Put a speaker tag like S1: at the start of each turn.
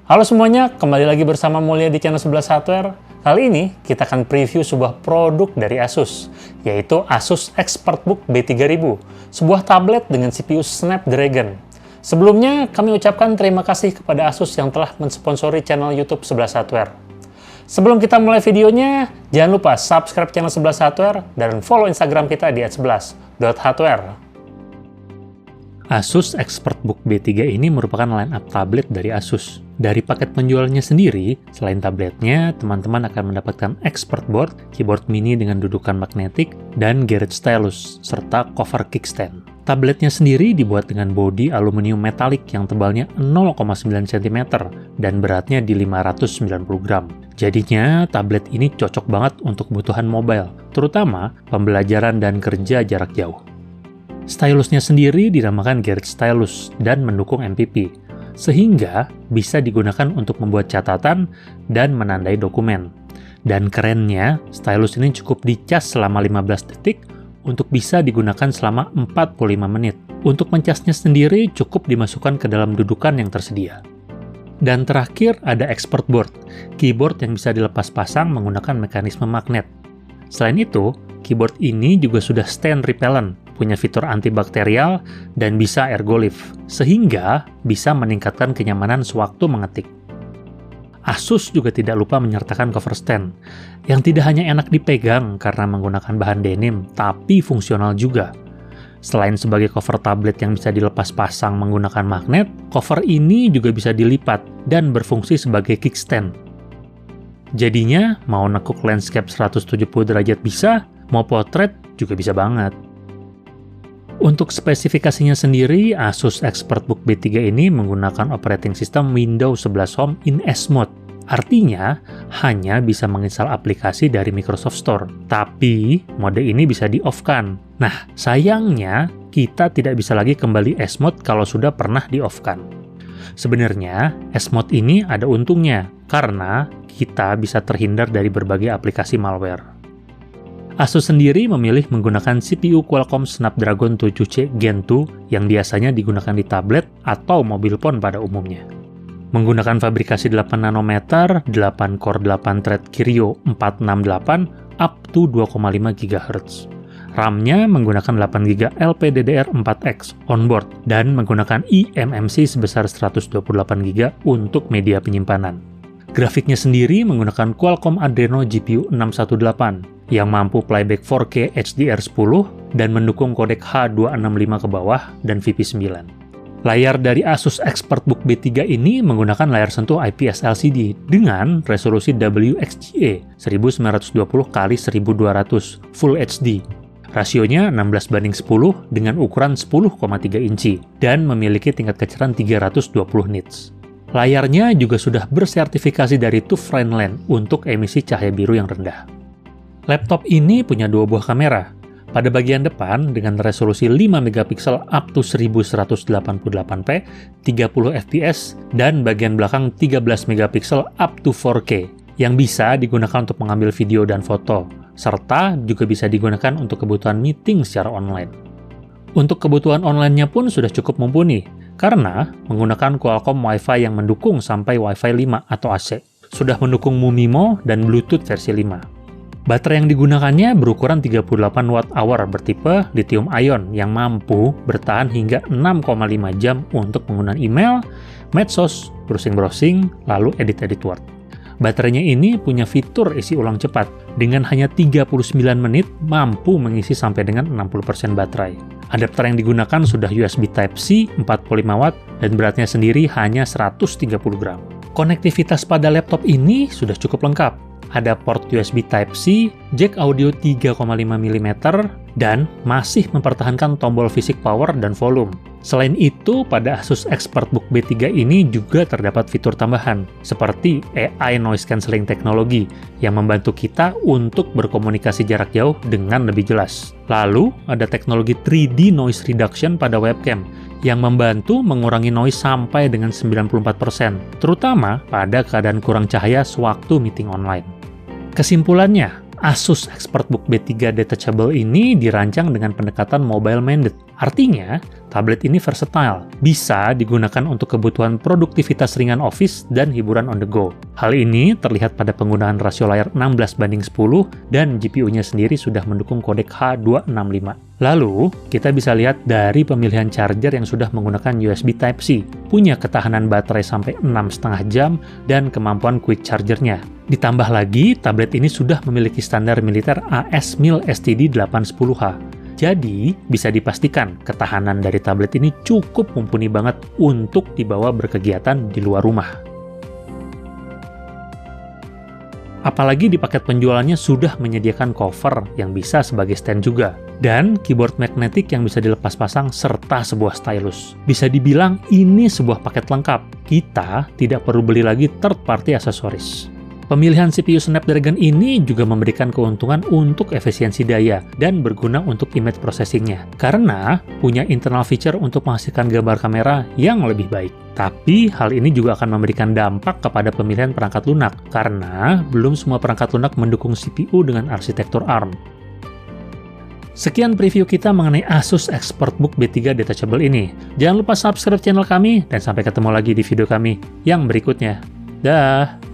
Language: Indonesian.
S1: Halo semuanya, kembali lagi bersama Mulia di channel 11 Hardware. Kali ini kita akan preview sebuah produk dari Asus, yaitu Asus ExpertBook B3000, sebuah tablet dengan CPU Snapdragon. Sebelumnya, kami ucapkan terima kasih kepada Asus yang telah mensponsori channel YouTube 11 Hardware. Sebelum kita mulai videonya, jangan lupa subscribe channel 11 Hardware dan follow Instagram kita di @11.hardware. Asus ExpertBook B3 ini merupakan line-up tablet dari Asus. Dari paket penjualannya sendiri, selain tabletnya, teman-teman akan mendapatkan ExpertBoard, keyboard mini dengan dudukan magnetik, dan Garage Stylus, serta cover kickstand. Tabletnya sendiri dibuat dengan bodi aluminium metalik yang tebalnya 0,9 cm dan beratnya di 590 gram. Jadinya, tablet ini cocok banget untuk kebutuhan mobile, terutama pembelajaran dan kerja jarak jauh. Stylusnya sendiri dinamakan Garage Stylus dan mendukung MPP, sehingga bisa digunakan untuk membuat catatan dan menandai dokumen. Dan kerennya, stylus ini cukup dicas selama 15 detik untuk bisa digunakan selama 45 menit. Untuk mencasnya sendiri cukup dimasukkan ke dalam dudukan yang tersedia. Dan terakhir ada ExpertBoard, keyboard yang bisa dilepas pasang menggunakan mekanisme magnet. Selain itu, keyboard ini juga sudah stain repellent, punya fitur antibakterial, dan bisa ergolift, sehingga bisa meningkatkan kenyamanan sewaktu mengetik. Asus juga tidak lupa menyertakan cover stand, yang tidak hanya enak dipegang karena menggunakan bahan denim, tapi fungsional juga. Selain sebagai cover tablet yang bisa dilepas pasang menggunakan magnet, cover ini juga bisa dilipat dan berfungsi sebagai kickstand. Jadinya, mau nekuk landscape 170 derajat bisa, mau potret juga bisa banget. Untuk spesifikasinya sendiri, Asus ExpertBook B3 ini menggunakan operating system Windows 11 Home in S Mode. Artinya, hanya bisa menginstal aplikasi dari Microsoft Store. Tapi, mode ini bisa di-off-kan. Nah, sayangnya, kita tidak bisa lagi kembali S Mode kalau sudah pernah di-off-kan. Sebenarnya, S Mode ini ada untungnya, karena kita bisa terhindar dari berbagai aplikasi malware. Asus sendiri memilih menggunakan CPU Qualcomm Snapdragon 7C Gen 2 yang biasanya digunakan di tablet atau mobil phone pada umumnya. Menggunakan fabrikasi 8 nanometer, 8 core 8 thread Kirio 468 up to 2,5 GHz. RAM-nya menggunakan 8 GB LPDDR4X onboard dan menggunakan eMMC sebesar 128 GB untuk media penyimpanan. Grafiknya sendiri menggunakan Qualcomm Adreno GPU 618 yang mampu playback 4K HDR10 dan mendukung kodek H265 ke bawah dan VP9. Layar dari Asus ExpertBook B3 ini menggunakan layar sentuh IPS LCD dengan resolusi WXGA 1920x1200 Full HD. Rasionya 16:10 dengan ukuran 10,3 inci dan memiliki tingkat kecerahan 320 nits. Layarnya juga sudah bersertifikasi dari TÜV Rheinland untuk emisi cahaya biru yang rendah. Laptop ini punya dua buah kamera. Pada bagian depan dengan resolusi 5 megapiksel up to 1188p, 30 fps, dan bagian belakang 13 megapiksel up to 4K, yang bisa digunakan untuk mengambil video dan foto, serta juga bisa digunakan untuk kebutuhan meeting secara online. Untuk kebutuhan online-nya pun sudah cukup mumpuni, karena menggunakan Qualcomm Wi-Fi yang mendukung sampai Wi-Fi 5 atau AC. Sudah mendukung MuMimo dan Bluetooth versi 5. Baterai yang digunakannya berukuran 38 Wh bertipe lithium-ion yang mampu bertahan hingga 6,5 jam untuk penggunaan email, medsos, browsing-browsing, lalu edit-edit Word. Baterainya ini punya fitur isi ulang cepat. Dengan hanya 39 menit, mampu mengisi sampai dengan 60% baterai. Adapter yang digunakan sudah USB Type-C 45 watt dan beratnya sendiri hanya 130 gram. Konektivitas pada laptop ini sudah cukup lengkap. Ada port USB Type-C, jack audio 3,5 mm, dan masih mempertahankan tombol fisik power dan volume. Selain itu, pada Asus ExpertBook B3 ini juga terdapat fitur tambahan, seperti AI Noise Cancelling Technology, yang membantu kita untuk berkomunikasi jarak jauh dengan lebih jelas. Lalu, ada teknologi 3D Noise Reduction pada webcam, yang membantu mengurangi noise sampai dengan 94%, terutama pada keadaan kurang cahaya sewaktu meeting online. Kesimpulannya, Asus ExpertBook B3 Detachable ini dirancang dengan pendekatan mobile-minded. Artinya, Tablet ini versatile, bisa digunakan untuk kebutuhan produktivitas ringan office dan hiburan on the go. Hal ini terlihat pada penggunaan rasio layar 16:10 dan GPU-nya sendiri sudah mendukung kodek H265. Lalu, kita bisa lihat dari pemilihan charger yang sudah menggunakan USB Type-C, punya ketahanan baterai sampai 6,5 jam, dan kemampuan quick charger-nya. Ditambah lagi, tablet ini sudah memiliki standar militer AS/MIL STD810H. Jadi, bisa dipastikan ketahanan dari tablet ini cukup mumpuni banget untuk dibawa berkegiatan di luar rumah. Apalagi di paket penjualannya sudah menyediakan cover yang bisa sebagai stand juga. Dan keyboard magnetik yang bisa dilepas pasang serta sebuah stylus. Bisa dibilang ini sebuah paket lengkap. Kita tidak perlu beli lagi third party aksesoris. Pemilihan CPU Snapdragon ini juga memberikan keuntungan untuk efisiensi daya dan berguna untuk image processing-nya, karena punya internal feature untuk menghasilkan gambar kamera yang lebih baik. Tapi, hal ini juga akan memberikan dampak kepada pemilihan perangkat lunak, karena belum semua perangkat lunak mendukung CPU dengan arsitektur ARM. Sekian preview kita mengenai Asus ExpertBook B3 Detachable ini. Jangan lupa subscribe channel kami, dan sampai ketemu lagi di video kami yang berikutnya. Dah!